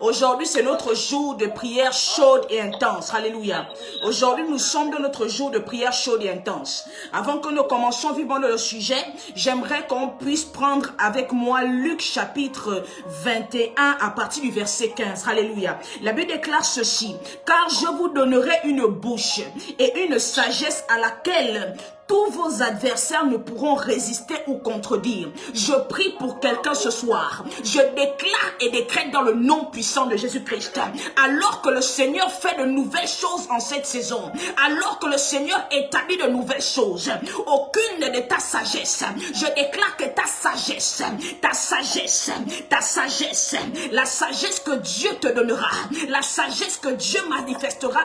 Aujourd'hui, c'est notre jour de prière chaude et intense. Alléluia. Aujourd'hui, nous sommes dans notre jour de prière chaude et intense. Avant que nous commencions vivant le sujet, j'aimerais qu'on puisse prendre avec moi Luc chapitre 21 à partir du verset 15. Alléluia. La Bible déclare ceci. Car je vous donnerai une bouche et une sagesse à laquelle tous vos adversaires ne pourront résister ou contredire. Je prie pour quelqu'un ce soir. Je déclare et décrète dans le nom puissant de Jésus-Christ. Alors que le Seigneur fait de nouvelles choses en cette saison, alors que le Seigneur établit de nouvelles choses, aucune de ta sagesse, je déclare que ta sagesse, la sagesse que Dieu te donnera, la sagesse que Dieu manifestera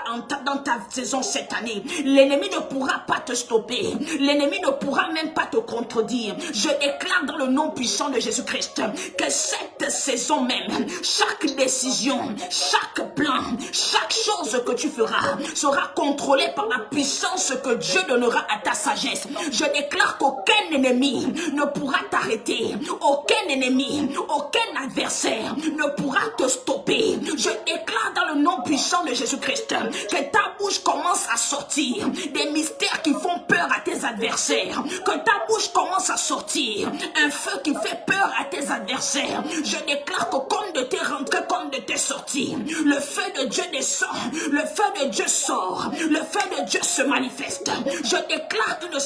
dans ta saison cette année, l'ennemi ne pourra pas te stopper. L'ennemi ne pourra même pas te contredire. Je déclare dans le nom puissant de Jésus-Christ que cette saison même, chaque décision, chaque plan, chaque chose que tu feras sera contrôlée par la puissance que Dieu donnera à ta sagesse. Je déclare qu'aucun ennemi ne pourra t'arrêter. Aucun ennemi, aucun adversaire ne pourra te stopper. Je déclare dans le nom puissant de Jésus-Christ que ta bouche commence à sortir des mystères qui font peur à tes adversaires, que ta bouche commence à sortir un feu qui fait peur à tes adversaires. Je déclare que comme de tes rentrées, comme de tes sorties, le feu de Dieu descend, le feu de Dieu sort, le feu de Dieu se manifeste. Je déclare une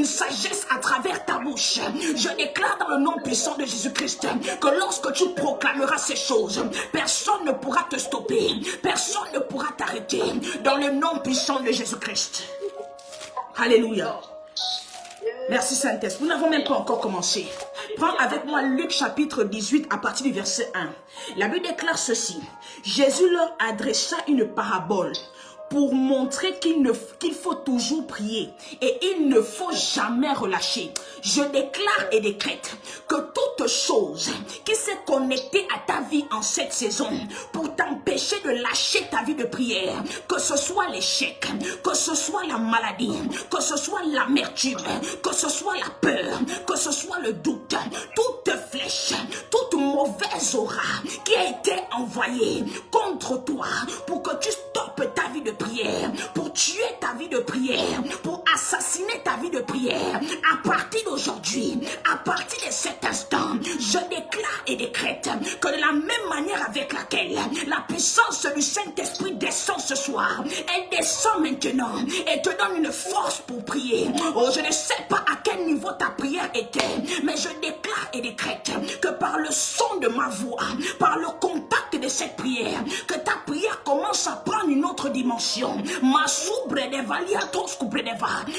sagesse à travers ta bouche. Je déclare dans le nom puissant de Jésus-Christ que lorsque tu proclameras ces choses, personne ne pourra te stopper, personne ne pourra t'arrêter, dans le nom puissant de Jésus-Christ. Alléluia. Merci Saint-Esprit. Nous n'avons même pas encore commencé. Prends avec moi Luc chapitre 18 à partir du verset 1. La Bible déclare ceci. Jésus leur adressa une parabole pour montrer qu'il faut toujours prier et il ne faut jamais relâcher. Je déclare et décrète que toute chose qui s'est connectée à ta vie en cette saison pour t'empêcher de lâcher ta vie de prière, que ce soit l'échec, que ce soit la maladie, que ce soit l'amertume, que ce soit la peur, que ce soit le doute, toute flèche, toute mauvaise aura qui a été envoyée contre toi pour que tu stoppes ta vie de prière, pour tuer ta vie de prière, pour assassiner ta vie de prière, à partir d'aujourd'hui, à partir de cet instant, je déclare et décrète que de la même manière avec laquelle la puissance du Saint-Esprit descend ce soir, elle descend maintenant et te donne une force pour prier. Oh, je ne sais pas à quel niveau ta prière était, mais je déclare et décrète que par le son de ma voix, par le contact de cette prière, que ta prière commence à prendre une autre dimension.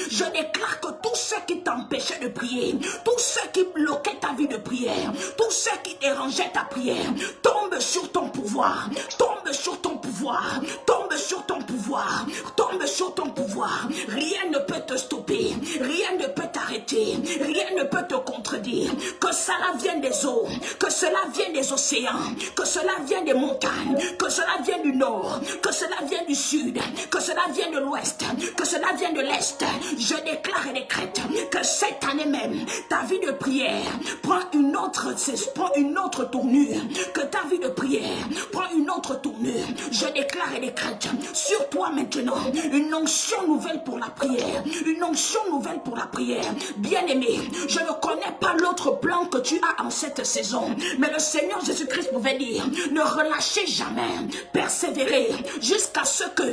Je déclare que tout ce qui t'empêchait de prier, tout ce qui bloquait ta vie de prière, tout ce qui dérangeait ta prière, tombe sur ton pouvoir, tombe sur ton pouvoir, tombe sur ton pouvoir, tombe sur ton pouvoir. Rien ne peut te stopper, rien ne peut t'arrêter, rien ne peut te contredire. Que cela vienne des eaux, que cela vienne des océans, que cela vienne des montagnes, que cela vienne du nord, que cela vienne du sud, que cela vienne de l'ouest, que cela vienne de l'est. Je déclare et décrète que cette année même, ta vie de prière prend une autre tournure, que ta vie de prière prend une autre tournure. Je déclare et décrète sur toi maintenant une onction nouvelle pour la prière, une onction nouvelle pour la prière. Bien-aimé, je ne connais pas l'autre plan que tu as en cette saison, mais le Seigneur Jésus-Christ pouvait dire, ne relâchez jamais, persévérez jusqu'à ce que,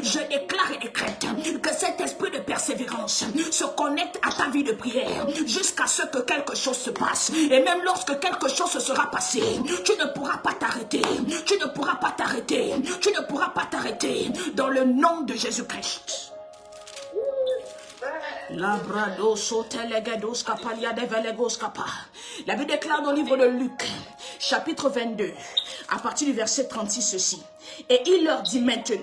je déclare et décrète que cet esprit de persévérance se connecte à ta vie de prière jusqu'à ce que quelque chose se passe. Et même lorsque quelque chose se sera passé, tu ne pourras pas t'arrêter, tu ne pourras pas t'arrêter, tu ne pourras pas t'arrêter dans le nom de Jésus-Christ. La Bible déclare dans le livre de Luc, chapitre 22, à partir du verset 36 ceci. Et il leur dit maintenant,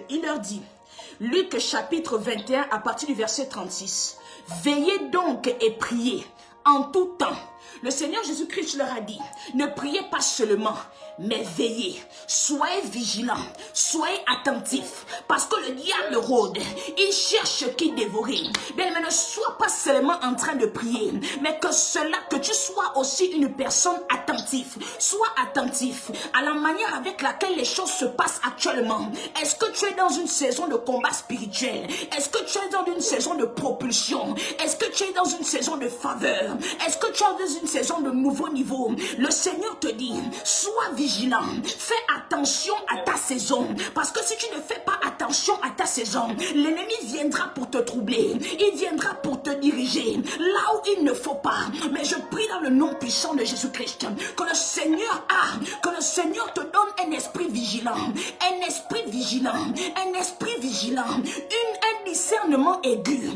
Luc chapitre 21 à partir du verset 36. Veillez donc et priez en tout temps, Le Seigneur Jésus-Christ leur a dit, ne priez pas seulement, mais veillez, soyez vigilants, soyez attentifs, parce que le diable rôde, il cherche qui dévorer. Mais ne sois pas seulement en train de prier, mais que tu sois aussi une personne attentive. Sois attentif à la manière avec laquelle les choses se passent actuellement. Est-ce que tu es dans une saison de combat spirituel? Est-ce que tu es dans une saison de propulsion? Est-ce que tu es dans une saison de faveur? Est-ce que tu es dans une saison de nouveau niveau? Le Seigneur te dit, sois vigilant, fais attention à ta saison, parce que si tu ne fais pas attention à ta saison, l'ennemi viendra pour te troubler, il viendra pour te diriger là où il ne faut pas. Mais je prie dans le nom puissant de Jésus-Christ que le Seigneur te donne un esprit vigilant, un esprit vigilant, un esprit vigilant, un discernement aigu,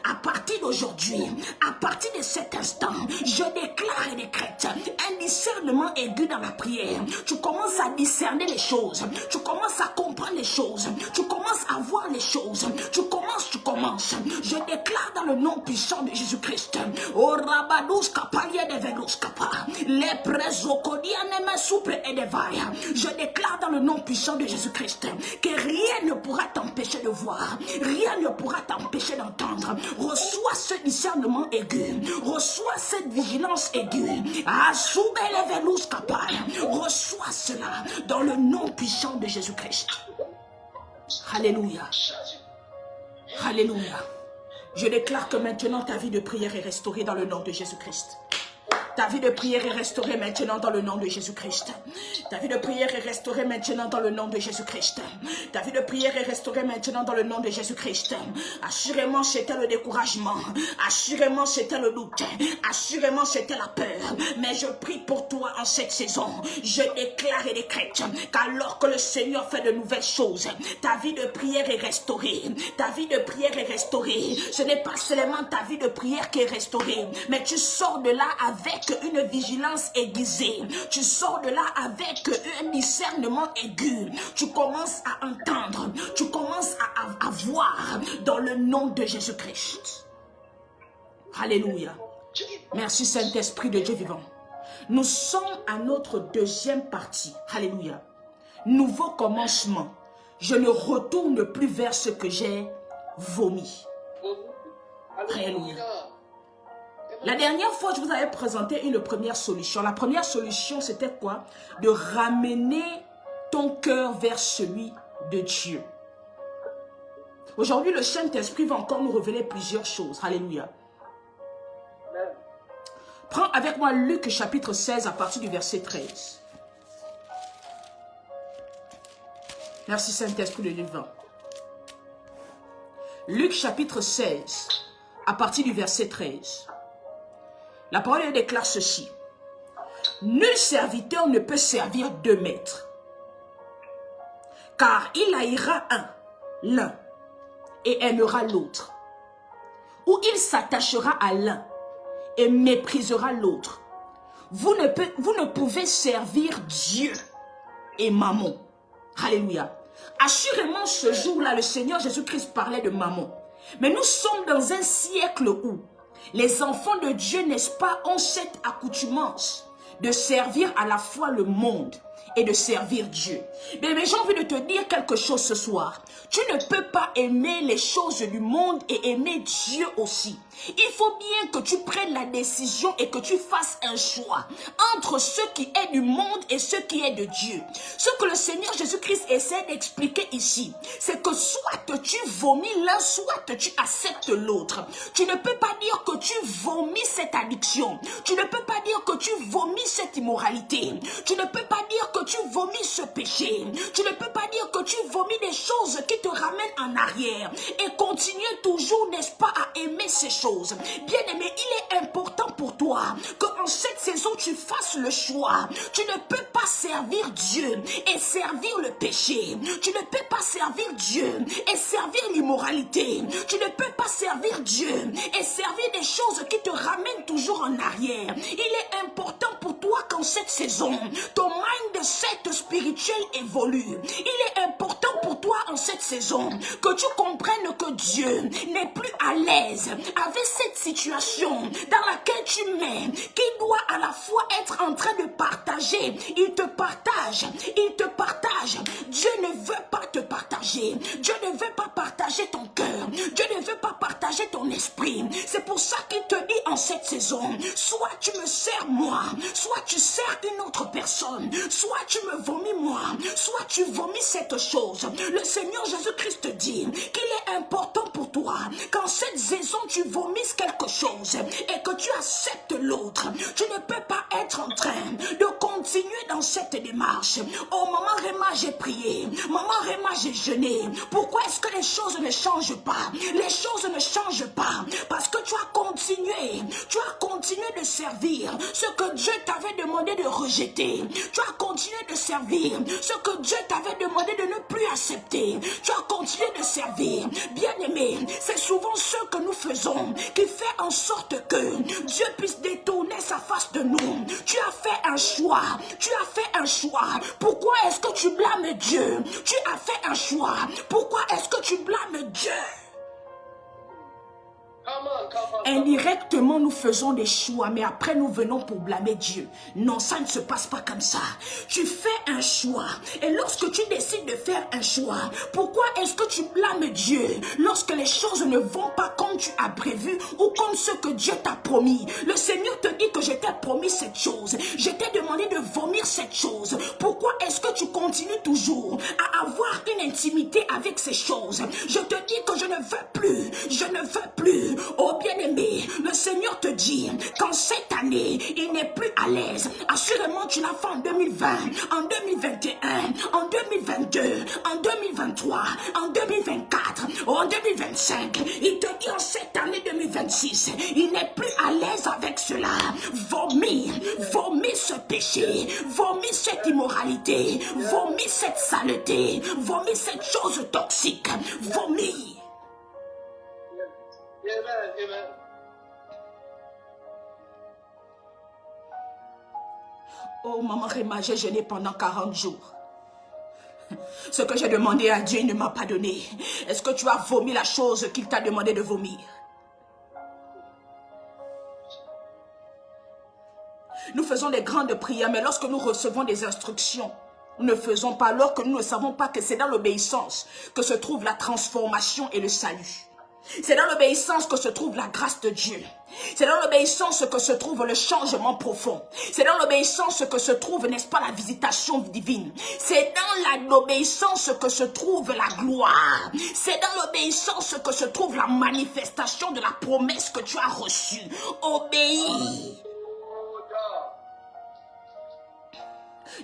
à partir d'aujourd'hui, à partir de cet instant, je déclare et décrète un discernement aigu dans la prière. Tu commences à discerner les choses, tu commences à comprendre les choses, tu commences à voir les choses, tu commences. Je déclare dans le nom puissant de Jésus-Christ, oh Rabadous Kapalia de Velus Kapa, les présocodia ne me souple et de vaille. Je déclare dans le nom puissant de Jésus-Christ que rien ne pourra t'empêcher de voir, rien ne pourra t'empêcher d'entendre. Reçois ce discernement aigu, reçois cette vigilance aiguë. Reçois cela dans le nom puissant de Jésus-Christ. Alléluia. Alléluia. Je déclare que maintenant ta vie de prière est restaurée dans le nom de Jésus-Christ. Ta vie de prière est restaurée maintenant dans le nom de Jésus-Christ. Ta vie de prière est restaurée maintenant dans le nom de Jésus-Christ. Ta vie de prière est restaurée maintenant dans le nom de Jésus-Christ. Assurément, c'était le découragement. Assurément, c'était le doute. Assurément, c'était la peur. Mais je prie pour toi en cette saison. Je déclare et décrète qu'alors que le Seigneur fait de nouvelles choses, ta vie de prière est restaurée. Ta vie de prière est restaurée. Ce n'est pas seulement ta vie de prière qui est restaurée, mais tu sors de là avec une vigilance aiguisée. Tu sors de là avec un discernement aigu. Tu commences à entendre. Tu commences à voir dans le nom de Jésus-Christ. Alléluia. Merci Saint-Esprit de Dieu vivant. Nous sommes à notre deuxième partie. Alléluia. Nouveau commencement. Je ne retourne plus vers ce que j'ai vomi. Alléluia. La dernière fois, je vous avais présenté une première solution. La première solution, c'était quoi? De ramener ton cœur vers celui de Dieu. Aujourd'hui, le Saint-Esprit va encore nous révéler plusieurs choses. Alléluia. Prends avec moi Luc chapitre 16 à partir du verset 13. Merci Saint-Esprit de Dieu vivant. Luc chapitre 16 à partir du verset 13. La parole déclare ceci. Nul serviteur ne peut servir deux maîtres, car il haïra l'un et aimera l'autre, ou il s'attachera à l'un et méprisera l'autre. Vous ne pouvez servir Dieu et Mammon. Alléluia. Assurément, ce jour-là, le Seigneur Jésus-Christ parlait de Mammon. Mais nous sommes dans un siècle où les enfants de Dieu, n'est-ce pas, ont cette accoutumance de servir à la fois le monde et de servir Dieu. Mais j'ai envie de te dire quelque chose ce soir. Tu ne peux pas aimer les choses du monde et aimer Dieu aussi. Il faut bien que tu prennes la décision et que tu fasses un choix entre ce qui est du monde et ce qui est de Dieu. Ce que le Seigneur Jésus-Christ essaie d'expliquer ici, c'est que soit tu vomis l'un, soit tu acceptes l'autre. Tu ne peux pas dire que tu vomis cette addiction. Tu ne peux pas dire que tu vomis cette immoralité. Tu ne peux pas dire que tu vomis ce péché. Tu ne peux pas dire que tu vomis des choses qui te ramènent en arrière et continuer toujours, n'est-ce pas, à aimer ces choses. Bien-aimé, il est important pour toi qu'en cette saison, tu fasses le choix. Tu ne peux pas servir Dieu et servir le péché. Tu ne peux pas servir Dieu et servir l'immoralité. Tu ne peux pas servir Dieu et servir des choses qui te ramènent toujours en arrière. Il est important pour toi qu'en cette saison, ton mindset spirituel évolue. Il est important pour toi en cette saison, que tu comprennes que Dieu n'est plus à l'aise avec cette situation dans laquelle tu mets, qu'il doit à la fois être en train de partager. Il te partage, il te partage. Dieu ne veut pas te partager. Dieu ne veut pas partager ton cœur. Dieu ne veut pas partager ton esprit. C'est pour ça qu'il te dit en cette saison, soit tu me sers moi, soit tu sers une autre personne, soit tu me vomis moi, soit tu vomis cette chose. Le Seigneur Jésus-Christ te dit qu'il est important pour toi qu'en cette saison tu vomisses quelque chose et que tu acceptes l'autre. Tu ne peux pas être en train de continuer dans cette démarche. Oh maman Réma, j'ai prié, maman Réma, j'ai jeûné. Pourquoi est-ce que les choses ne changent pas? Les choses ne changent pas parce que tu as continué de servir ce que Dieu t'avait demandé de rejeter. Tu as continué de servir ce que Dieu t'avait demandé de ne plus accepter. Tu as continué de servir. Bien-aimé, c'est souvent ce que nous faisons qui fait en sorte que Dieu puisse détourner sa face de nous. Tu as fait un choix. Tu as fait un choix. Pourquoi est-ce que tu blâmes Dieu? Tu as fait un choix. Pourquoi est-ce que tu blâmes Dieu? Indirectement, nous faisons des choix, mais après nous venons pour blâmer Dieu. Non, ça ne se passe pas comme ça. Tu fais un choix. Et lorsque tu décides de faire un choix, pourquoi est-ce que tu blâmes Dieu lorsque les choses ne vont pas comme tu as prévu ou comme ce que Dieu t'a promis? Le Seigneur te dit que je t'ai promis cette chose. Je t'ai demandé de vomir cette chose. Pourquoi est-ce que tu continues toujours à avoir une intimité avec ces choses? Je te dis que je ne veux plus. Je ne veux plus. Oh bien-aimé, le Seigneur te dit qu'en cette année, il n'est plus à l'aise. Assurément, tu l'as fait en 2020, en 2021, en 2022, en 2023, en 2024, en 2025. Il te dit en cette année 2026, il n'est plus à l'aise avec cela. Vomis ce péché, vomis cette immoralité, vomis cette saleté, vomis cette chose toxique, vomis. Amen. Oh, maman Réma, j'ai jeûné pendant 40 jours. Ce que j'ai demandé à Dieu, il ne m'a pas donné. Est-ce que tu as vomi la chose qu'il t'a demandé de vomir? Nous faisons des grandes prières, mais lorsque nous recevons des instructions, nous ne faisons pas, alors que nous ne savons pas que c'est dans l'obéissance que se trouve la transformation et le salut. C'est dans l'obéissance que se trouve la grâce de Dieu. C'est dans l'obéissance que se trouve le changement profond. C'est dans l'obéissance que se trouve, n'est-ce pas, la visitation divine. C'est dans l'obéissance que se trouve la gloire. C'est dans l'obéissance que se trouve la manifestation de la promesse que tu as reçue. Obéis.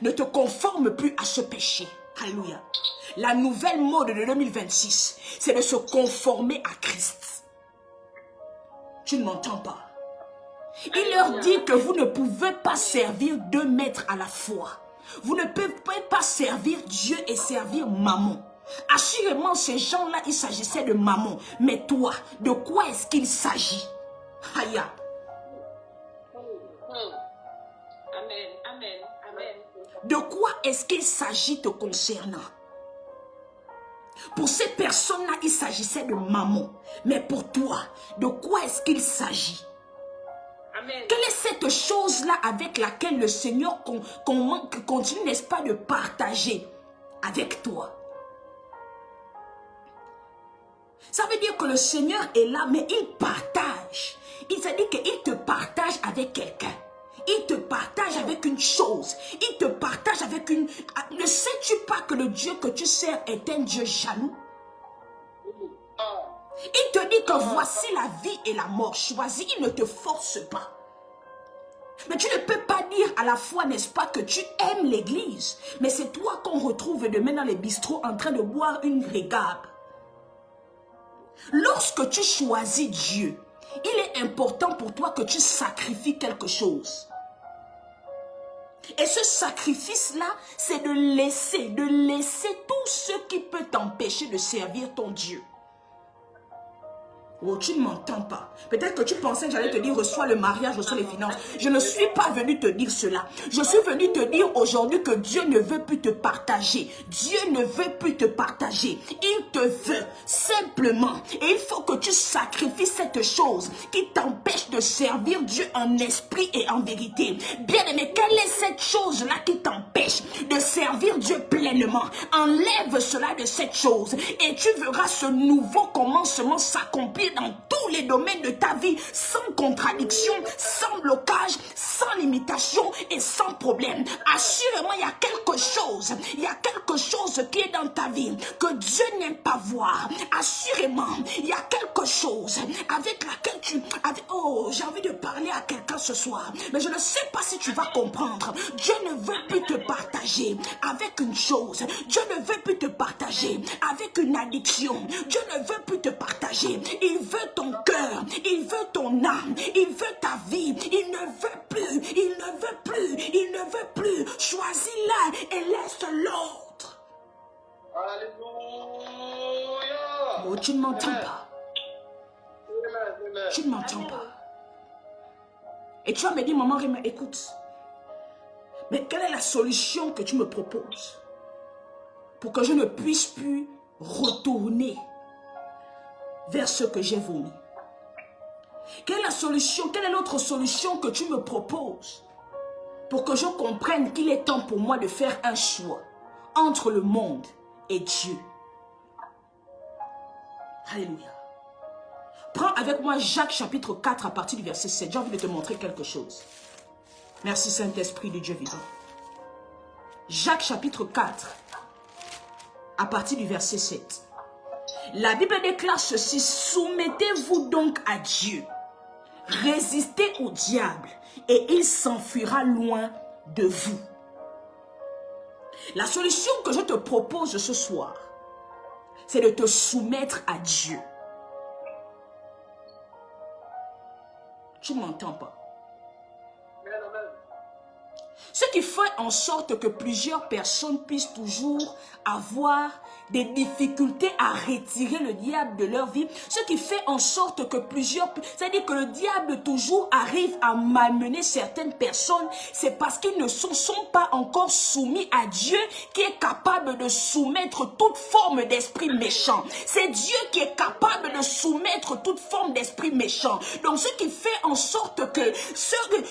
Ne te conforme plus à ce péché. Alléluia. La nouvelle mode de 2026, c'est de se conformer à Christ. Tu ne m'entends pas. Il leur dit que vous ne pouvez pas servir 2 maîtres à la fois. Vous ne pouvez pas servir Dieu et servir Mammon. Assurément, ces gens-là, il s'agissait de Mammon. Mais toi, de quoi est-ce qu'il s'agit? Aïe. Amen, amen, amen. De quoi est-ce qu'il s'agit te concernant? Pour ces personnes-là, il s'agissait de Mammon. Mais pour toi, de quoi est-ce qu'il s'agit? Amen. Quelle est cette chose-là avec laquelle le Seigneur continue, n'est-ce pas, de partager avec toi? Ça veut dire que le Seigneur est là, mais il partage. Il s'est dit qu'il te partage avec quelqu'un. Il te partage avec une chose. Il te partage avec une... Ne sais-tu pas que le Dieu que tu sers est un Dieu jaloux? Il te dit que voici la vie et la mort. Choisis, il ne te force pas. Mais tu ne peux pas dire à la fois, n'est-ce pas, que tu aimes l'église. Mais c'est toi qu'on retrouve demain dans les bistrots en train de boire une régabe. Lorsque tu choisis Dieu, il est important pour toi que tu sacrifies quelque chose. Et ce sacrifice-là, c'est de laisser tout ce qui peut t'empêcher de servir ton Dieu. Oh, tu ne m'entends pas. Peut-être que tu pensais que j'allais te dire reçois le mariage, reçois les finances. Je ne suis pas venu te dire cela. Je suis venu te dire aujourd'hui que Dieu ne veut plus te partager. Dieu ne veut plus te partager. Il te veut simplement. Et il faut que tu sacrifies cette chose qui t'empêche de servir Dieu en esprit et en vérité. Bien aimé, quelle est cette chose-là qui t'empêche de servir Dieu pleinement? Enlève cela de cette chose et tu verras ce nouveau commencement s'accomplir dans tous les domaines de ta vie, sans contradiction, sans blocage, sans limitation et sans problème. Assurément, il y a quelque chose qui est dans ta vie que Dieu n'aime pas voir. Assurément, il y a quelque chose avec laquelle oh, j'ai envie de parler à quelqu'un ce soir, mais je ne sais pas si tu vas comprendre. Dieu ne veut plus te partager avec une chose. Dieu ne veut plus te partager avec une addiction. Dieu ne veut plus te partager. Il veut ton cœur, il veut ton âme, il veut ta vie. Il ne veut plus, il ne veut plus, il ne veut plus. Choisis l'un et laisse l'autre. Alléluia. Oh, tu ne m'entends pas. Tu ne m'entends pas. Et tu vas me dire, maman Réma, écoute. Mais quelle est la solution que tu me proposes pour que je ne puisse plus retourner vers ce que j'ai vomi? Quelle est la solution? Quelle est l'autre solution que tu me proposes pour que je comprenne qu'il est temps pour moi de faire un choix entre le monde et Dieu? Alléluia. Prends avec moi Jacques chapitre 4 à partir du verset 7. J'ai envie de te montrer quelque chose. Merci Saint-Esprit de Dieu vivant. Jacques chapitre 4 à partir du verset 7. La Bible déclare ceci: soumettez-vous donc à Dieu. Résistez au diable et il s'enfuira loin de vous. La solution que je te propose ce soir, c'est de te soumettre à Dieu. Tu ne m'entends pas. Ce qui fait en sorte que plusieurs personnes puissent toujours avoir des difficultés à retirer le diable de leur vie. Ce qui fait en sorte que c'est-à-dire que le diable toujours arrive à malmener certaines personnes, c'est parce qu'ils ne sont pas encore soumis à Dieu qui est capable de soumettre toute forme d'esprit méchant. C'est Dieu qui est capable de soumettre toute forme d'esprit méchant. Donc ce qui fait en sorte que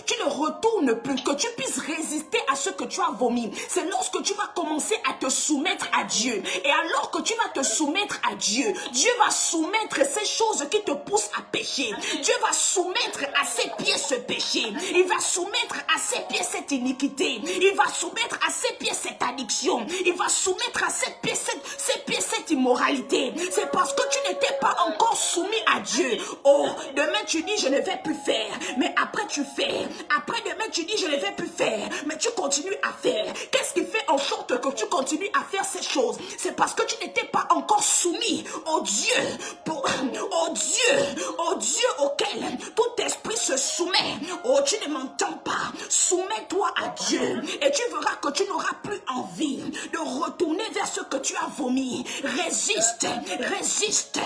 tu ne retournes plus, que tu puisses résister à ce que tu as vomi, c'est lorsque tu vas commencer à te soumettre à Dieu. Et alors que tu vas te soumettre à Dieu, Dieu va soumettre ces choses qui te poussent à pécher. Dieu va soumettre à ses pieds ce péché. Il va soumettre à ses pieds cette iniquité. Il va soumettre à ses pieds cette addiction. Il va soumettre à ses pieds cette immoralité. C'est parce que tu n'étais pas encore soumis à Dieu. Oh, demain tu dis je ne vais plus faire. Mais après tu fais. Après demain tu dis je ne vais plus faire. Mais tu continues à faire. Qu'est-ce qui fait en sorte que tu continues à faire ces choses? C'est parce que tu n'étais pas encore soumis au Dieu, au Dieu auquel tout esprit se soumet. Oh, tu ne m'entends pas. Soumets-toi à Dieu et tu verras que tu n'auras plus envie de retourner vers ce que tu as vomi. Résiste, résiste.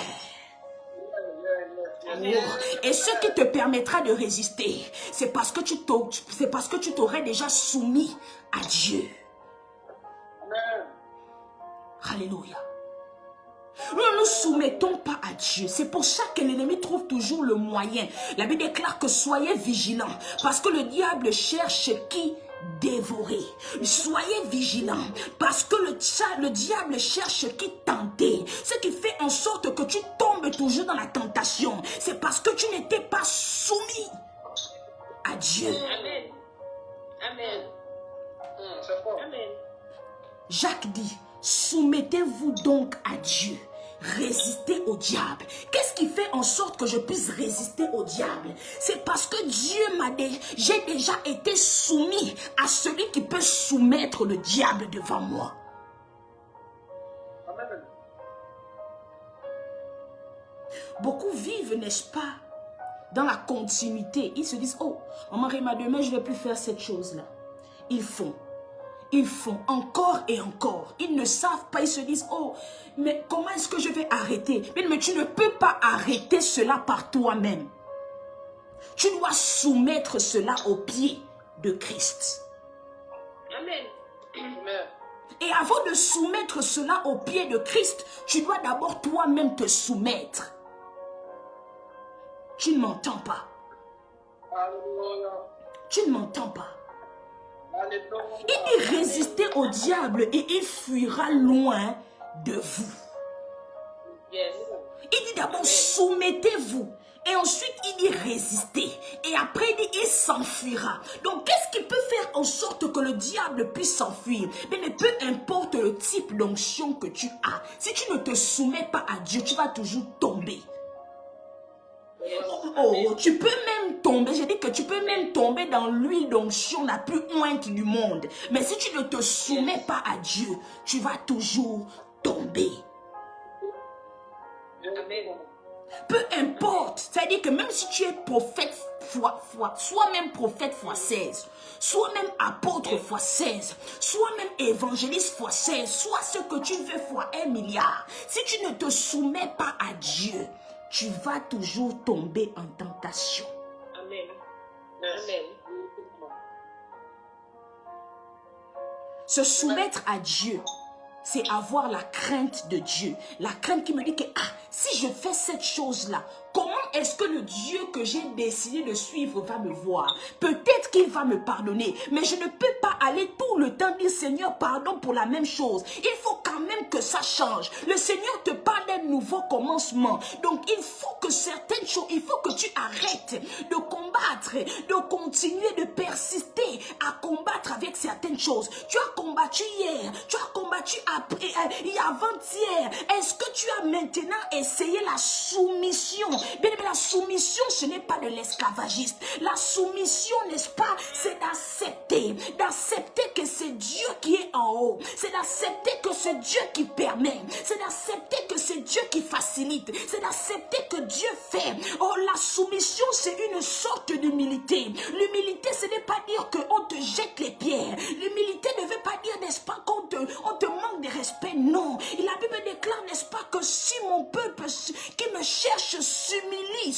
Et ce qui te permettra de résister, c'est parce que tu t'aurais déjà soumis à Dieu. Alléluia. Nous ne nous soumettons pas à Dieu. C'est pour ça que l'ennemi trouve toujours le moyen. La Bible déclare que soyez vigilants, parce que le diable cherche qui dévorer. Soyez vigilants, parce que le diable cherche qui tenter. Ce qui fait en sorte que tu tombes toujours dans la tentation, c'est parce que tu n'étais pas soumis à Dieu. Amen. Amen. Amen. Jacques dit, soumettez-vous donc à Dieu. Résister au diable. Qu'est-ce qui fait en sorte que je puisse résister au diable? C'est parce que j'ai déjà été soumis à celui qui peut soumettre le diable devant moi. Amen. Beaucoup vivent, n'est-ce pas, dans la continuité. Ils se disent, oh, maman Réma, demain je ne vais plus faire cette chose-là. Ils font. Ils font encore et encore. Ils ne savent pas, ils se disent, oh, mais comment est-ce que je vais arrêter? Mais tu ne peux pas arrêter cela par toi-même. Tu dois soumettre cela aux pieds de Christ. Amen. Amen. Et avant de soumettre cela aux pieds de Christ, tu dois d'abord toi-même te soumettre. Tu ne m'entends pas. Alléluia. Tu ne m'entends pas. Alléluia. Il dit résistez au diable et il fuira loin de vous. Yes. Il dit d'abord soumettez-vous. Et ensuite il dit résistez. Et après il dit il s'enfuira. Donc qu'est-ce qui peut faire en sorte que le diable puisse s'enfuir? Mais peu importe le type d'onction que tu as, si tu ne te soumets pas à Dieu, tu vas toujours tomber. Oh, tu peux même tomber, j'ai dit que tu peux même tomber dans l'huile d'onction la plus ointe du monde. Mais si tu ne te soumets pas à Dieu, tu vas toujours tomber. Amen. Peu importe, c'est-à-dire que même si tu es prophète soit même prophète fois 16, soit même apôtre fois 16, soit même évangéliste fois 16, soit ce que tu veux fois 1 milliard, si tu ne te soumets pas à Dieu, tu vas toujours tomber en tentation. Amen. Amen. Se soumettre à Dieu, c'est avoir la crainte de Dieu. La crainte qui me dit que si je fais cette chose-là, comment est-ce que le Dieu que j'ai décidé de suivre va me voir? Peut-être qu'il va me pardonner, mais je ne peux pas aller tout le temps dire Seigneur, pardon pour la même chose. Il faut quand même que ça change. Le Seigneur te parle d'un nouveau commencement. Donc il faut que certaines choses, il faut que tu arrêtes de combattre, de continuer de persister à combattre avec certaines choses. Tu as combattu hier, tu as combattu avant-hier. Est-ce que tu as maintenant essayé la soumission? Bien aimé, la soumission, ce n'est pas de l'esclavagisme. La soumission, n'est-ce pas, c'est d'accepter que c'est Dieu qui est en haut. C'est d'accepter que c'est Dieu qui permet. C'est d'accepter que c'est Dieu qui facilite. C'est d'accepter que Dieu fait. Oh, la soumission, c'est une sorte d'humilité. L'humilité, ce n'est pas dire qu'on te jette les pierres. L'humilité ne veut pas dire, n'est-ce pas, qu'on te manque de respect. Non. Et la Bible déclare, n'est-ce pas, que si mon peuple qui me cherche s'humilie,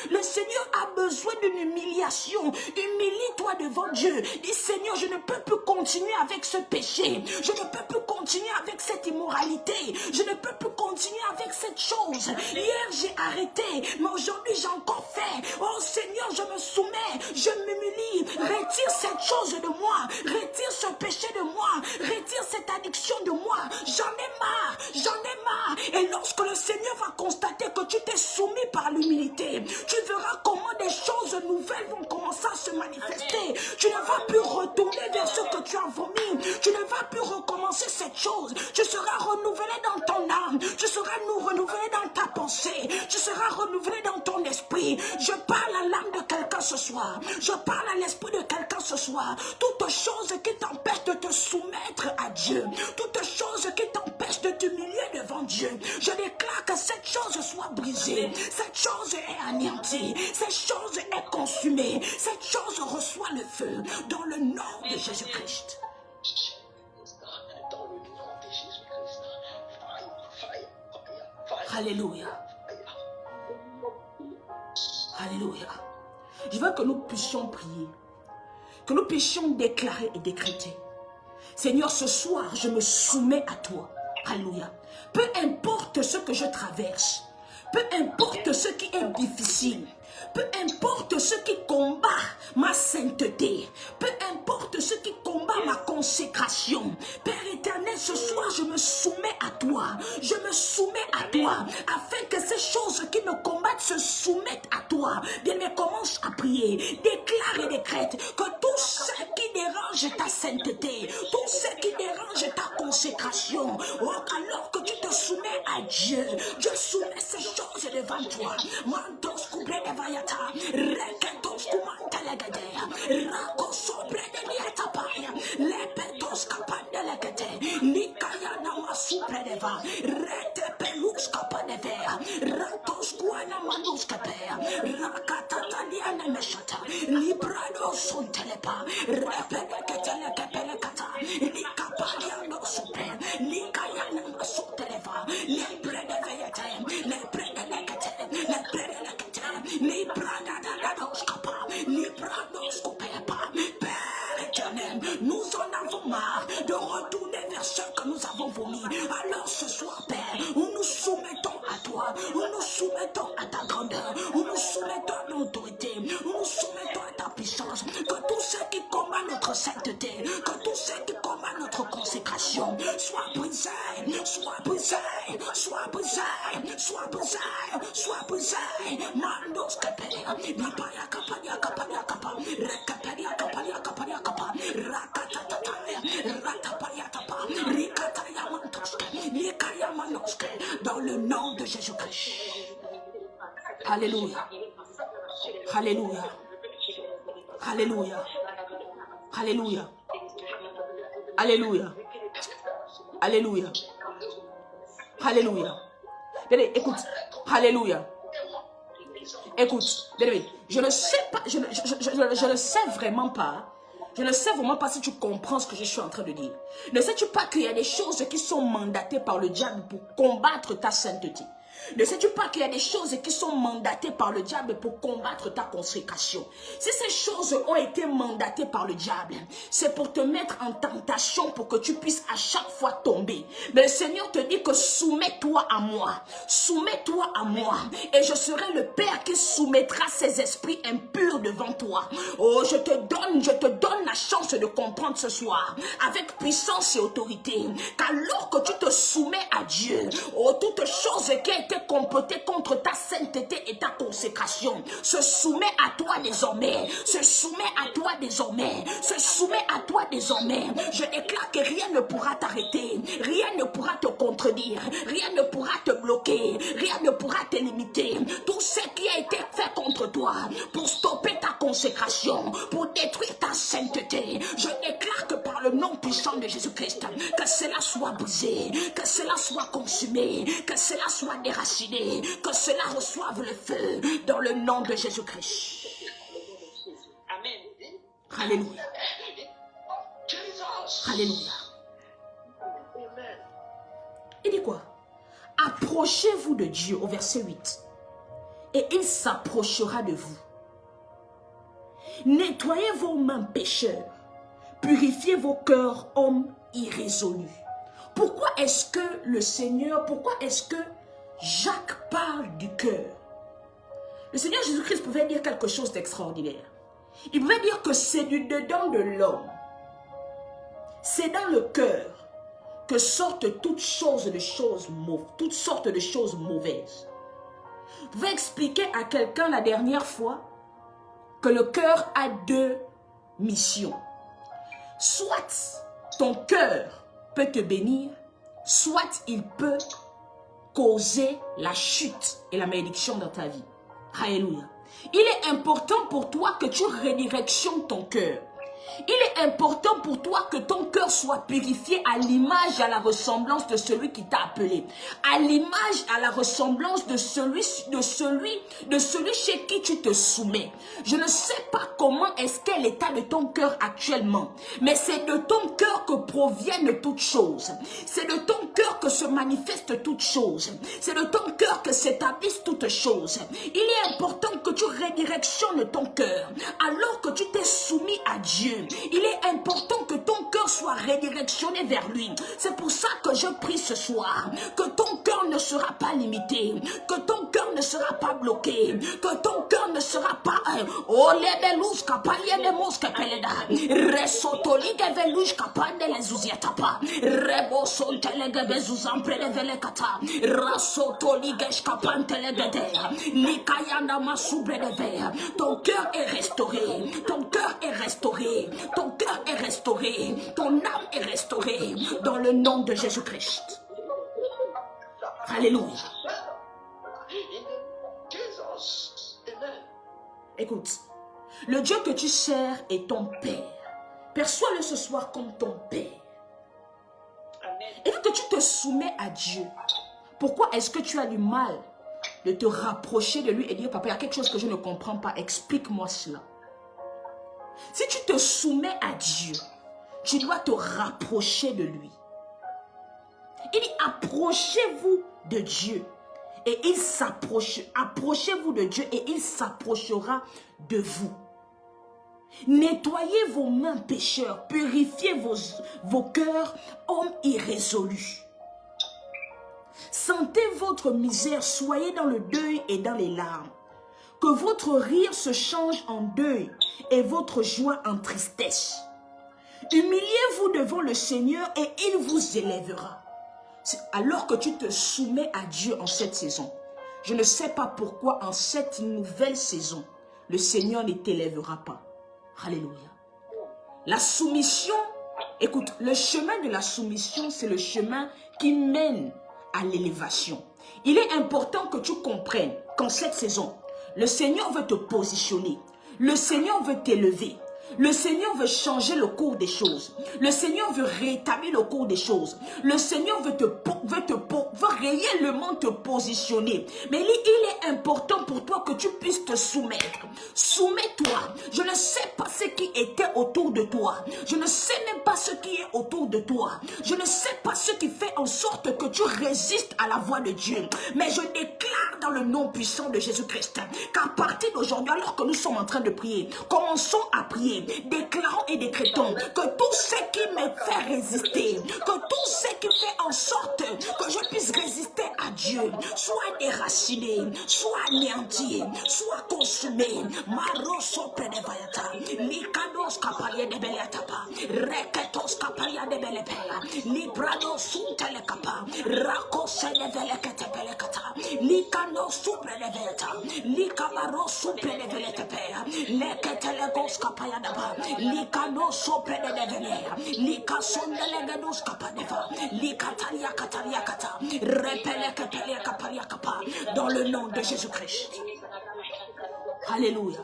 le Seigneur a besoin d'une humiliation. Humilie-toi devant Dieu. Dis Seigneur, je ne peux plus continuer avec ce péché. Je ne peux plus continuer avec cette immoralité. Je ne peux plus continuer avec cette chose. Hier j'ai arrêté, mais aujourd'hui j'ai encore fait. Oh Seigneur, je me soumets, je m'humilie. Retire cette chose de moi. Retire ce péché de moi. Retire cette addiction de moi. J'en ai marre. J'en ai marre. Et lorsque le Seigneur va constater que tu t'es soumis par l'humilité, tu verras comment des choses nouvelles vont commencer à se manifester. Tu ne vas plus retourner vers ce que tu as vomi. Tu ne vas plus recommencer cette chose. Tu seras renouvelé dans ton âme. Tu seras renouvelé dans ta pensée. Tu seras renouvelé dans ton esprit. Je parle à l'âme de quelqu'un ce soir. Je parle à l'esprit de quelqu'un ce soir. Toute chose qui t'empêche de te soumettre à Dieu. Toute chose qui t'empêche de t'humilier devant Dieu. Je déclare que cette chose soit brisée. Cette chose est anéantie. Cette chose est consumée. Cette chose reçoit le feu dans le nom de Jésus-Christ. Dans le nom de Jésus-Christ. Fire. Alléluia. Alléluia. Je veux que nous puissions prier. Que nous puissions déclarer et décréter. Seigneur, ce soir, je me soumets à toi. Alléluia. Peu importe ce que je traverse. Peu importe ce qui est difficile. Peu importe ce qui combat ma sainteté. Peu importe ce qui combat ma consécration. Père éternel, ce soir, je me soumets à toi. Je me soumets à toi. Afin que ces choses qui me combattent se soumettent à toi. Bien, mais commence à prier. Déclare et décrète que tout ce qui dérange ta sainteté, tout ce qui dérange ta consécration, alors que tu te soumets à Dieu, je soumets ces choses devant toi. Mantos couplés de Vayata, Reketos Kumanta Legadea, Rako sobre de Liatapaya, Lepetos Kapanda Legate, Likaya Namasupre de Va, Rete Pelus Kapanevea, Ratos Kuana Manus Kapea, Rakatata Liana Meshata, Librado Sontelepa, Repelekatele Kapelekata. Père éternel, nous en avons marre de retourner vers ceux que nous avons vomis. Alors ce soir, Père, nous nous soumettons à toi, nous nous soumettons à ta grandeur, nous nous soumettons à l'autorité, nous nous soumettons à ta puissance. Que tous ceux qui combattent notre sainteté, que tous ceux qui combattent notre consécration soient brisés, soient brisés, soient brisés, soient brisés, soient brisés. Mandos Kapaya, Nipaya Kapaya Kapaya Kapa, Rekaparia Kaparia Kaparia Kapa, Rakatataya, Ratapaya Kapa, Rikataya Mantoske, Nikaya Manoske, dans le nom de Jésus-Christ. Alléluia. Alléluia. Alléluia. Alléluia. Alléluia. Alléluia. Alléluia. Bien, écoute. Alléluia. Écoute, bien, je ne sais pas, je ne sais vraiment pas. Je ne sais vraiment pas si tu comprends ce que je suis en train de dire. Ne sais-tu pas qu'il y a des choses qui sont mandatées par le diable pour combattre ta sainteté? Ne sais-tu pas qu'il y a des choses qui sont mandatées par le diable pour combattre ta consécration? Si ces choses ont été mandatées par le diable, c'est pour te mettre en tentation, pour que tu puisses à chaque fois tomber. Mais le Seigneur te dit que soumets-toi à moi. Soumets-toi à moi. Et je serai le Père qui soumettra ces esprits impurs devant toi. Oh, je te donne la chance de comprendre ce soir, avec puissance et autorité, qu'alors que tu te soumets à Dieu, oh, toute chose qui a été complotée contre ta sainteté et ta consécration se soumet à toi désormais, se soumet à toi désormais, se soumet à toi désormais. Je déclare que rien ne pourra t'arrêter, rien ne pourra te contredire, rien ne pourra te bloquer, rien ne pourra te limiter. Tout ce qui a été fait contre toi pour stopper ta consécration, pour détruire ta sainteté, je déclare que par le nom puissant de Jésus-Christ, que cela soit brisé, que cela soit consumé, que cela soit déraciné, que cela reçoive le feu dans le nom de Jésus-Christ. Amen. Alléluia. Alléluia. Il dit quoi? Approchez-vous de Dieu au verset 8 et il s'approchera de vous. Nettoyez vos mains pécheurs, purifiez vos cœurs hommes irrésolus. Pourquoi est-ce que le Seigneur, pourquoi est-ce que Jacques parle du cœur? Le Seigneur Jésus-Christ pouvait dire quelque chose d'extraordinaire. Il pouvait dire que c'est du dedans de l'homme, c'est dans le cœur que sortent toutes sortes de choses mauvaises. Vous pouvez expliquer à quelqu'un la dernière fois que le cœur a deux missions. Soit ton cœur peut te bénir, soit il peut causer la chute et la malédiction dans ta vie. Alléluia. Il est important pour toi que tu redirectionnes ton cœur. Il est important pour toi que ton cœur soit purifié à l'image et à la ressemblance de celui qui t'a appelé. À l'image, à la ressemblance de celui chez qui tu te soumets. Je ne sais pas comment est-ce qu'est l'état de ton cœur actuellement. Mais c'est de ton cœur que proviennent toutes choses. C'est de ton cœur que se manifestent toutes choses. C'est de ton cœur que s'établissent toutes choses. Il est important que tu redirectionnes ton cœur. Alors que tu t'es soumis à Dieu, il est important que ton cœur soit redirectionné vers lui. C'est pour ça que je prie ce soir que ton cœur ne sera pas limité, que ton cœur ne sera pas bloqué, que ton cœur ne sera pas oh les belous kapalie les mous kapeleda resotoli gevelus kapande les uziatapa rebo sonte les gebezuz ampre vele kata rasotoli gesh kapante les gedea nikayanda masubre de ver. Ton cœur est restauré, ton cœur est restauré, ton cœur est restauré, ton âme est restaurée dans le nom de Jésus-Christ. Alléluia. Écoute, le Dieu que tu sers est ton Père. Perçois-le ce soir comme ton Père. Et que tu te soumets à Dieu, pourquoi est-ce que tu as du mal de te rapprocher de lui et dire, papa, il y a quelque chose que je ne comprends pas, explique-moi cela. Si tu te soumets à Dieu, tu dois te rapprocher de lui. Il dit, approchez-vous de Dieu et il s'approche. Approchez-vous de Dieu et il s'approchera de vous. Nettoyez vos mains pécheurs, purifiez vos cœurs, hommes irrésolus. Sentez votre misère, soyez dans le deuil et dans les larmes. Que votre rire se change en deuil et votre joie en tristesse. Humiliez-vous devant le Seigneur et il vous élèvera. Alors que tu te soumets à Dieu en cette saison, je ne sais pas pourquoi en cette nouvelle saison, le Seigneur ne t'élèvera pas. Alléluia. La soumission, écoute, le chemin de la soumission, c'est le chemin qui mène à l'élévation. Il est important que tu comprennes qu'en cette saison, le Seigneur veut te positionner. Le Seigneur veut t'élever. Le Seigneur veut changer le cours des choses. Le Seigneur veut rétablir le cours des choses. Le Seigneur veut réellement te positionner. Mais il est important pour toi que tu puisses te soumettre. Soumets-toi. Je ne sais pas ce qui était autour de toi. Je ne sais même pas ce qui est autour de toi. Je ne sais pas ce qui fait en sorte que tu résistes à la voix de Dieu. Mais je déclare dans le nom puissant de Jésus-Christ qu'à partir d'aujourd'hui, alors que nous sommes en train de prier, commençons à prier. Déclarons et décrétons que tout ce qui me fait résister, que tout ce qui fait en sorte que je puisse résister à Dieu, soit déraciné, soit anéanti, soit consumé. Maroso predevayata, likados kapalia de beliatapa, reketos kapalia de belepea, librado suntele kapa, rakose de velekete belekata, likano supre de veleta, likabaro supre de veletepea, leketele gos kapaya daba, likano supre de venea, likasondele gados kapadeva, likatalia katalia kata, repele katalia kapalia kapa, dans le nom de Jésus-Christ. Alléluia.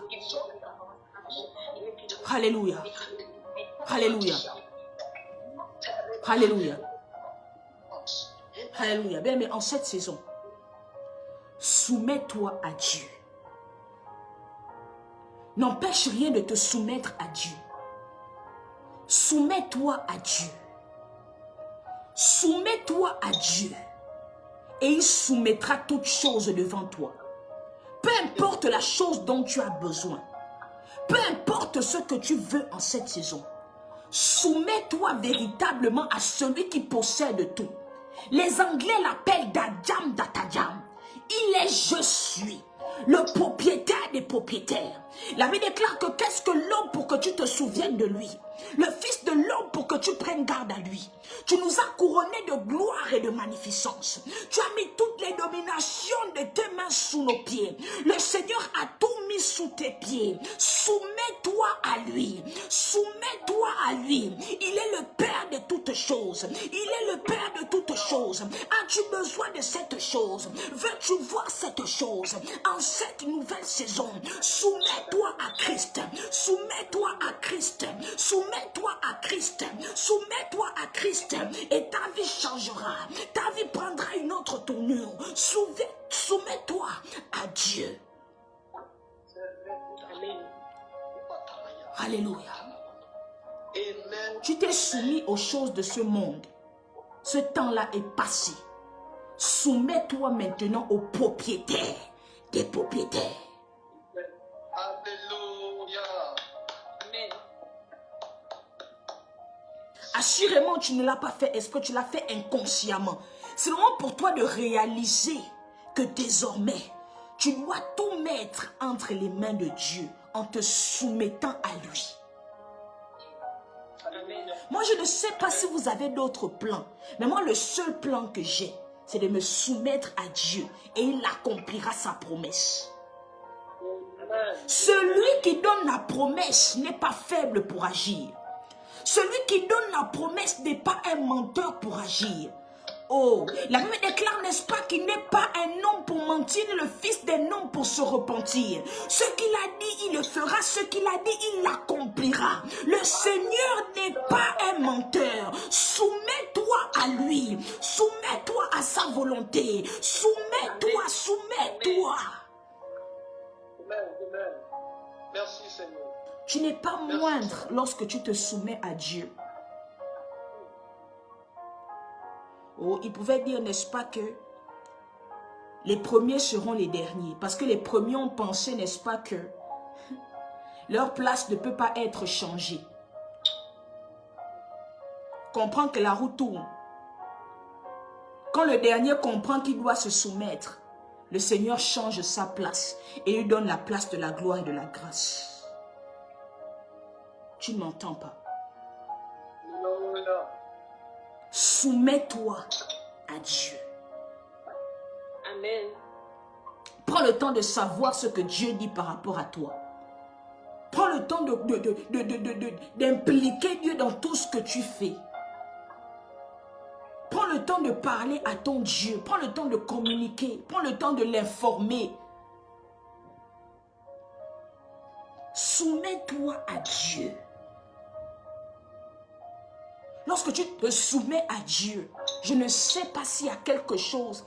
Alléluia. Alléluia. Alléluia. Alléluia. Bien, mais en cette saison, soumets-toi à Dieu. N'empêche rien de te soumettre à Dieu. Soumets-toi à Dieu. Soumets-toi à Dieu. Et il soumettra toutes choses devant toi. Peu importe la chose dont tu as besoin. Peu importe ce que tu veux en cette saison. Soumets-toi véritablement à celui qui possède tout. Les Anglais l'appellent Dadjam Datadjam. Il est je suis. Le propriétaire des propriétaires. La Bible déclare que qu'est-ce que l'homme pour que tu te souviennes de lui? Le fils de l'homme pour que tu prennes garde à lui. Tu nous as couronnés de gloire et de magnificence. Tu as mis toutes les dominations de tes mains sous nos pieds. Le Seigneur a tout mis sous tes pieds. Soumets-toi à lui. Soumets-toi à lui. Il est le Père de toutes choses. Il est le Père de toutes choses. As-tu besoin de cette chose? Veux-tu voir cette chose? En cette nouvelle saison, soumets-toi à Christ. Soumets-toi à Christ. Soumets-toi à Christ. Soumets-toi à Christ. Et ta vie changera. Ta vie prendra une autre tournure. Soumets-toi à Dieu. Alléluia. Tu t'es soumis aux choses de ce monde. Ce temps-là est passé. Soumets-toi maintenant au propriétaire des propriétaires. Alléluia. Amen. Assurément, tu ne l'as pas fait exprès, tu l'as fait inconsciemment. C'est vraiment pour toi de réaliser que désormais, tu dois tout mettre entre les mains de Dieu en te soumettant à lui. Amen. Moi, je ne sais pas si vous avez d'autres plans, mais moi, le seul plan que j'ai, c'est de me soumettre à Dieu et il accomplira sa promesse. Amen. Celui qui donne la promesse n'est pas faible pour agir. Celui qui donne la promesse n'est pas un menteur pour agir. Oh, la Bible déclare, n'est-ce pas, qu'il n'est pas un homme pour mentir, ni le fils d'un homme pour se repentir. Ce qu'il a dit, il le fera. Ce qu'il a dit, il l'accomplira. Le Seigneur n'est pas un menteur. Soumets-toi à lui. Soumets-toi à sa volonté. Soumets-toi, soumets-toi. Amen. Amen. Merci Seigneur. Tu n'es pas moindre lorsque tu te soumets à Dieu. Oh, il pouvait dire, n'est-ce pas, que les premiers seront les derniers. Parce que les premiers ont pensé, n'est-ce pas, que Leur place ne peut pas être changée. Comprends que la roue tourne. Quand le dernier comprend qu'il doit se soumettre, le Seigneur change sa place et lui donne la place de la gloire et de la grâce. Tu ne m'entends pas? Soumets-toi à Dieu. Amen. Prends le temps de savoir ce que Dieu dit par rapport à toi. Prends le temps d'impliquer Dieu dans tout ce que tu fais. Prends le temps de parler à ton Dieu. Prends le temps de communiquer. Prends le temps de l'informer. Soumets-toi à Dieu. Lorsque tu te soumets à Dieu, je ne sais pas s'il y a quelque chose.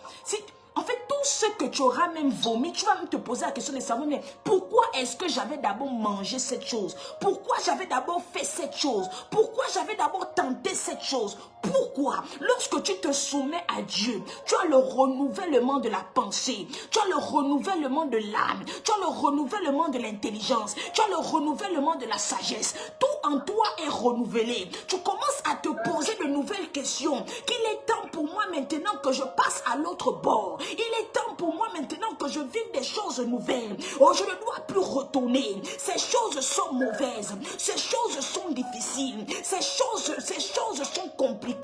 En fait, tout ce que tu auras même vomi, tu vas même te poser la question de savoir, mais pourquoi est-ce que j'avais d'abord mangé cette chose? Pourquoi j'avais d'abord fait cette chose? Pourquoi j'avais d'abord tenté cette chose? Pourquoi? Lorsque tu te soumets à Dieu, tu as le renouvellement de la pensée, tu as le renouvellement de l'âme, tu as le renouvellement de l'intelligence, tu as le renouvellement de la sagesse. Tout en toi est renouvelé. Tu commences à te poser de nouvelles questions. Qu'il est temps pour moi maintenant que je passe à l'autre bord. Il est temps pour moi maintenant que je vive des choses nouvelles. Oh, je ne dois plus retourner. Ces choses sont mauvaises. Ces choses sont difficiles. Ces choses sont compliquées.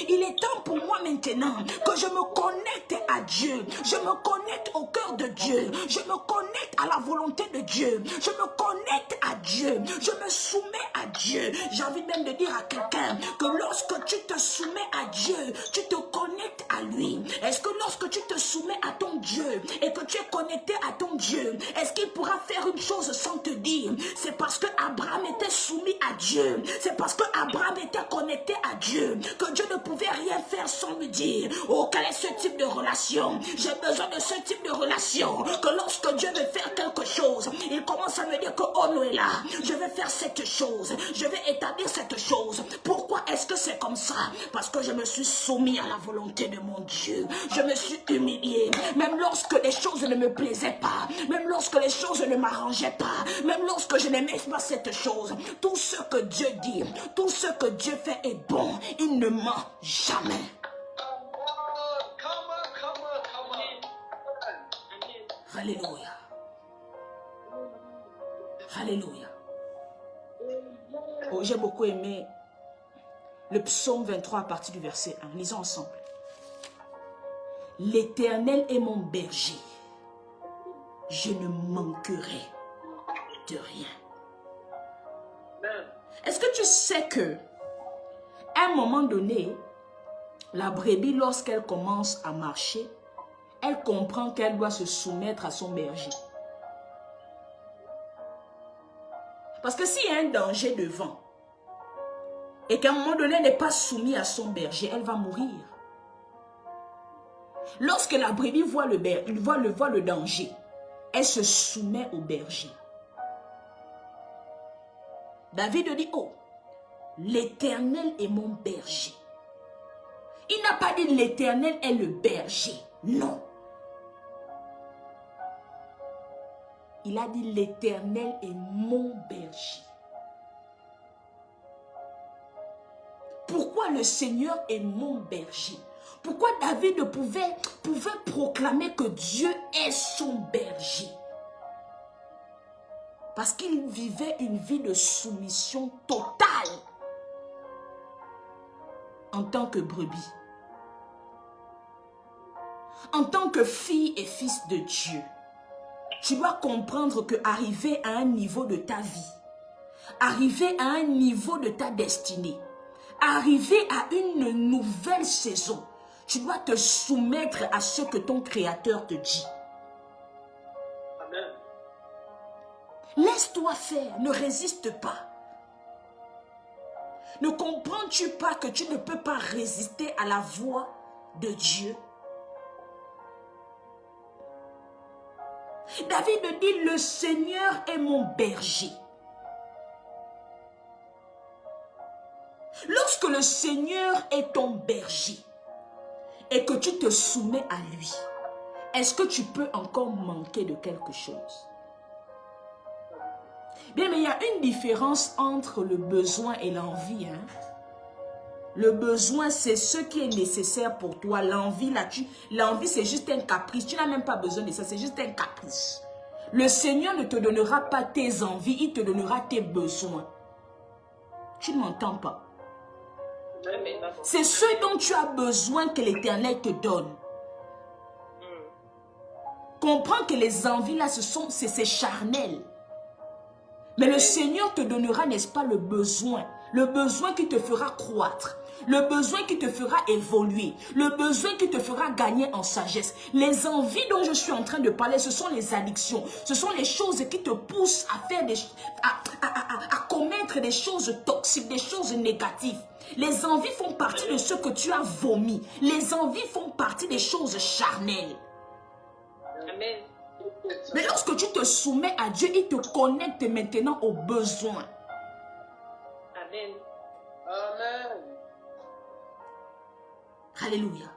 Il est temps pour moi maintenant que je me connecte à Dieu. Je me connecte au cœur de Dieu. Je me connecte à la volonté de Dieu. Je me connecte à Dieu. Je me soumets à Dieu. J'ai envie même de dire à quelqu'un que lorsque tu te soumets à Dieu, tu te connectes à lui. Est-ce que lorsque tu te soumets à ton Dieu et que tu es connecté à ton Dieu, est-ce qu'il pourra faire une chose sans te dire? C'est parce que Abraham était soumis à Dieu. C'est parce que Abraham était connecté à Dieu que Dieu ne pouvait rien faire sans me dire, oh, quel est ce type de relation? J'ai besoin de ce type de relation. Que lorsque Dieu veut faire quelque chose, il commence à me dire que, oh Noëlla, je vais faire cette chose. Je vais établir cette chose. Pourquoi est-ce que c'est comme ça? Parce que je me suis soumis à la volonté de mon Dieu. Je me suis humilié. Même lorsque les choses ne me plaisaient pas. Même lorsque les choses ne m'arrangeaient pas. Même lorsque je n'aimais pas cette chose. Tout ce que Dieu dit, tout ce que Dieu fait est bon. Il ne ment jamais. Alléluia. Alléluia. Oh, j'ai beaucoup aimé le psaume 23 à partir du verset 1. Lisons ensemble. L'Éternel est mon berger. Je ne manquerai de rien. Est-ce que tu sais que à un moment donné, la brebis, lorsqu'elle commence à marcher, elle comprend qu'elle doit se soumettre à son berger. Parce que s'il y a un danger devant, et qu'à un moment donné, elle n'est pas soumise à son berger, elle va mourir. Lorsque la brebis voit le danger, elle se soumet au berger. David dit, oh, l'Éternel est mon berger. Il n'a pas dit l'Éternel est le berger. Non. Il a dit l'Éternel est mon berger. Pourquoi le Seigneur est mon berger? Pourquoi David pouvait proclamer que Dieu est son berger? Parce qu'il vivait une vie de soumission totale en tant que brebis. En tant que fille et fils de Dieu, tu dois comprendre que arriver à un niveau de ta vie, arriver à un niveau de ta destinée, arriver à une nouvelle saison, tu dois te soumettre à ce que ton Créateur te dit. Amen. Laisse-toi faire, ne résiste pas. Ne comprends-tu pas que tu ne peux pas résister à la voix de Dieu? David dit, le Seigneur est mon berger. Lorsque le Seigneur est ton berger et que tu te soumets à lui, est-ce que tu peux encore manquer de quelque chose? Bien, mais il y a une différence entre le besoin et l'envie. Hein? Le besoin, c'est ce qui est nécessaire pour toi. L'envie, l'envie, c'est juste un caprice. Tu n'as même pas besoin de ça, c'est juste un caprice. Le Seigneur ne te donnera pas tes envies, il te donnera tes besoins. Tu ne m'entends pas. C'est ce dont tu as besoin que l'Éternel te donne. Comprends que les envies là, c'est charnel. Mais le Seigneur te donnera, n'est-ce pas, le besoin qui te fera croître, le besoin qui te fera évoluer, le besoin qui te fera gagner en sagesse. Les envies dont je suis en train de parler, ce sont les addictions, ce sont les choses qui te poussent à faire à commettre des choses toxiques, des choses négatives. Les envies font partie de ce que tu as vomi. Les envies font partie des choses charnelles. Amen. Mais lorsque tu te soumets à Dieu, il te connecte maintenant aux besoins. Amen. Amen. Alléluia.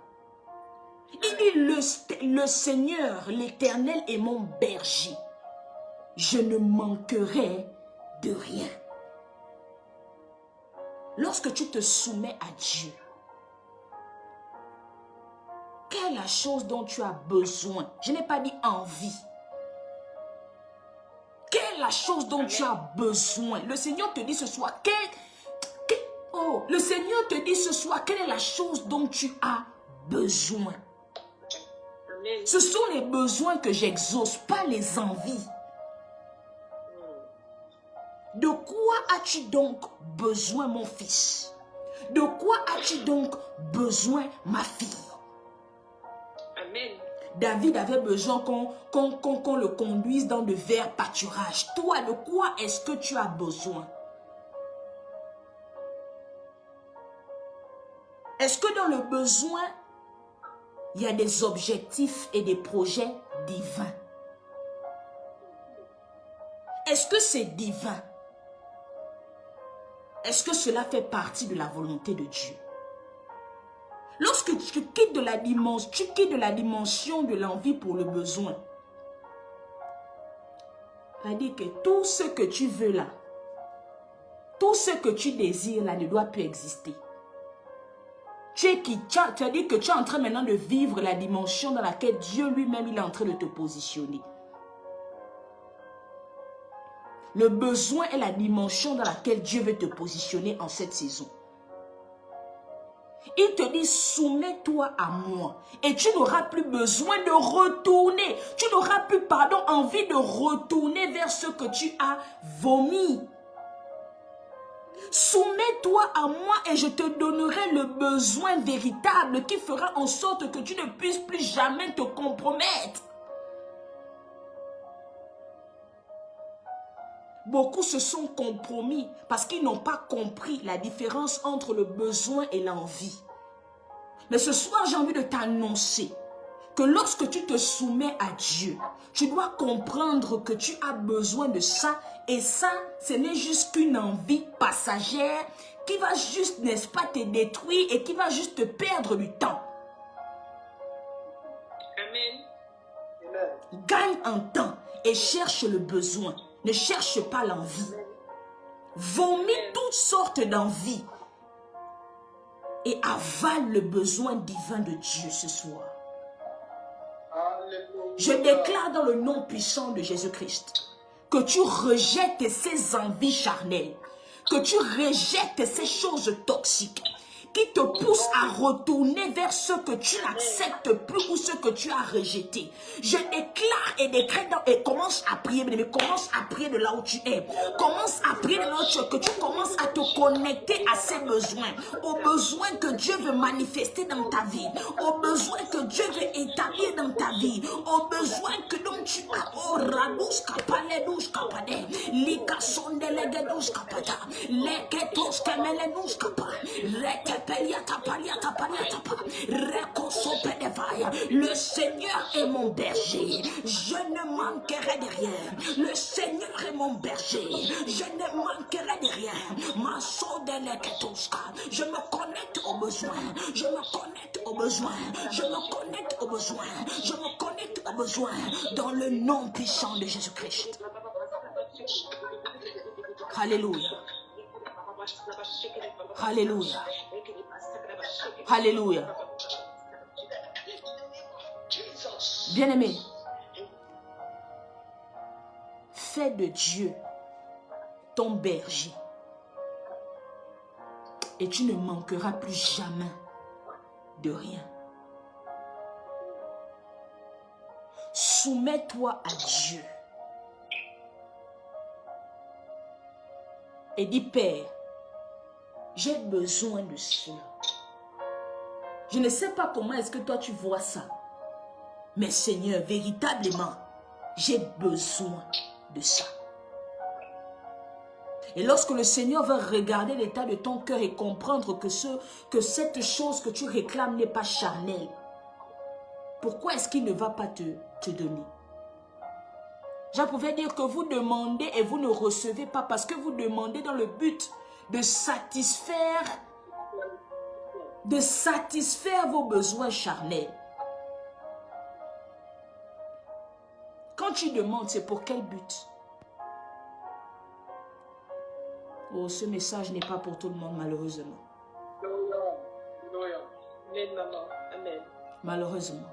Il dit, le Seigneur, l'Éternel est mon berger. Je ne manquerai de rien. Lorsque tu te soumets à Dieu, quelle est la chose dont tu as besoin? Je n'ai pas dit envie. Quelle est la chose dont tu as besoin? Le Seigneur te dit ce soir, le Seigneur te dit ce soir, quelle est la chose dont tu as besoin? Amen. Ce sont les besoins que j'exauce, pas les envies. De quoi as-tu donc besoin, mon fils? De quoi as-tu donc besoin, ma fille? Amen. David avait besoin qu'on le conduise dans de verts pâturages. Toi, de quoi est-ce que tu as besoin? Est-ce que dans le besoin, il y a des objectifs et des projets divins? Est-ce que c'est divin? Est-ce que cela fait partie de la volonté de Dieu? Lorsque tu quittes de la dimension de l'envie pour le besoin, c'est-à-dire que tout ce que tu veux là, tout ce que tu désires là ne doit plus exister. C'est-à-dire que tu es en train maintenant de vivre la dimension dans laquelle Dieu lui-même il est en train de te positionner. Le besoin est la dimension dans laquelle Dieu veut te positionner en cette saison. Il te dit, soumets-toi à moi. Et tu n'auras plus besoin de retourner. Tu n'auras plus, envie de retourner vers ce que tu as vomi. Soumets-toi à moi et je te donnerai le besoin véritable qui fera en sorte que tu ne puisses plus jamais te compromettre. Beaucoup se sont compromis parce qu'ils n'ont pas compris la différence entre le besoin et l'envie. Mais ce soir, j'ai envie de t'annoncer que lorsque tu te soumets à Dieu, tu dois comprendre que tu as besoin de ça. Et ça, ce n'est juste qu'une envie passagère qui va juste, n'est-ce pas, te détruire et qui va juste te perdre du temps. Amen. Gagne en temps et cherche le besoin. Ne cherche pas l'envie. Vomis toutes sortes d'envies et avale le besoin divin de Dieu ce soir. Je déclare dans le nom puissant de Jésus-Christ que tu rejettes ces envies charnelles, que tu rejettes ces choses toxiques qui te poussent à retourner vers ce que tu n'acceptes plus ou ce que tu as rejeté. Je déclare et décrète et commence à prier, mais commence à prier de là où tu es. Commence à prier de là où tu es, que tu commences à te connecter à ces besoins, aux besoins que Dieu veut manifester dans ta vie, aux besoins que Dieu veut établir dans ta vie, aux besoins que dont tu as. Oh, radous kapaledous kapade, lika sondelegedous kapata, leketos kemelenous kapa, le Seigneur est mon berger, je ne manquerai de rien. Le Seigneur est mon berger, je ne manquerai de rien. Je me connecte aux besoins, je me connecte aux besoins, je me connecte aux besoins, je me connecte aux besoins dans le nom puissant de Jésus-Christ. Alléluia. Alléluia. Alléluia. Bien-aimé, fais de Dieu ton berger et tu ne manqueras plus jamais de rien. Soumets-toi à Dieu et dis, Père, j'ai besoin de cela. Je ne sais pas comment est-ce que toi tu vois ça, mais Seigneur, véritablement, j'ai besoin de ça. Et lorsque le Seigneur va regarder l'état de ton cœur et comprendre que cette chose que tu réclames n'est pas charnelle, pourquoi est-ce qu'il ne va pas te donner? Jean pouvait dire que vous demandez et vous ne recevez pas parce que vous demandez dans le but de satisfaire vos besoins charnels. Quand tu demandes, c'est pour quel but? Oh, ce message n'est pas pour tout le monde, malheureusement. Amen. Malheureusement.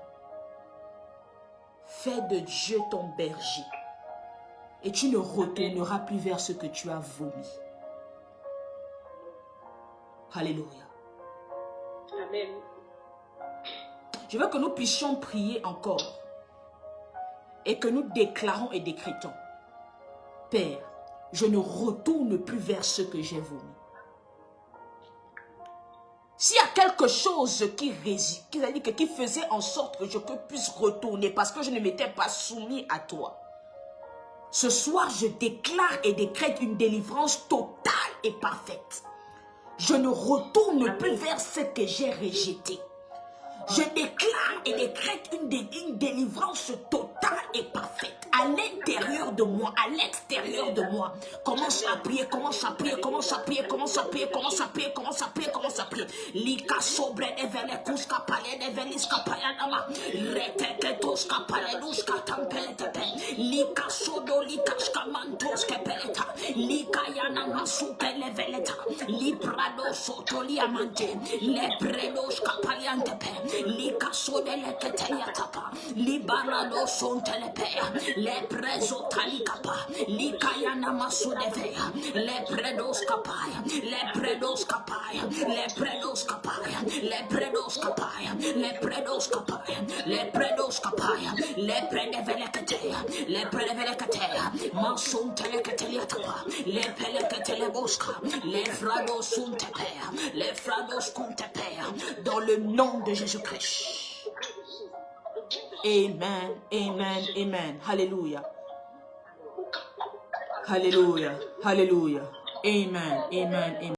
Fais de Dieu ton berger. Et tu ne retourneras plus vers ce que tu as vomi. Alléluia. Amen. Je veux que nous puissions prier encore. Et que nous déclarons et décrétons. Père, je ne retourne plus vers ce que j'ai vomi. S'il y a quelque chose qui faisait en sorte que je puisse retourner parce que je ne m'étais pas soumis à toi, ce soir, je déclare et décrète une délivrance totale et parfaite. Je ne retourne plus vers ce que j'ai rejeté. Je déclare et décrète une délivrance totale et parfaite à l'intérieur de moi, à l'extérieur de moi. Commence à prier, commence à prier, commence à prier, commence à prier, commence à prier, commence à prier, commence à prier. Lika sobre evele kuska pale evele skapaya nama. Reteke toska pale duska tampele tepe. Lika sodo lika skamantos kepeleta. Lika yana masuke leveleta. Liprado soto liamante. Lepredo skapaliante pe. Lika sode leketelia tapa. Libarado sontelepea. Leprezo talikapa. Lika yana masudevea. Lepredos kapaya. Lepredos kapaya. Lepredos kapaya. Lepredos kapaya. Lepredos kapaya. Lepredos kapaya. Lepredeveleketea. Lepredeveleketea. Masuntelekatelia tapa. Lepeleketelebuska. Lefrados suntepea. Lefrados kuntepea. Dans le nom de Jésus-Christ. Amen, amen, amen. Alléluia. Alléluia, alléluia. Amen, amen, amen.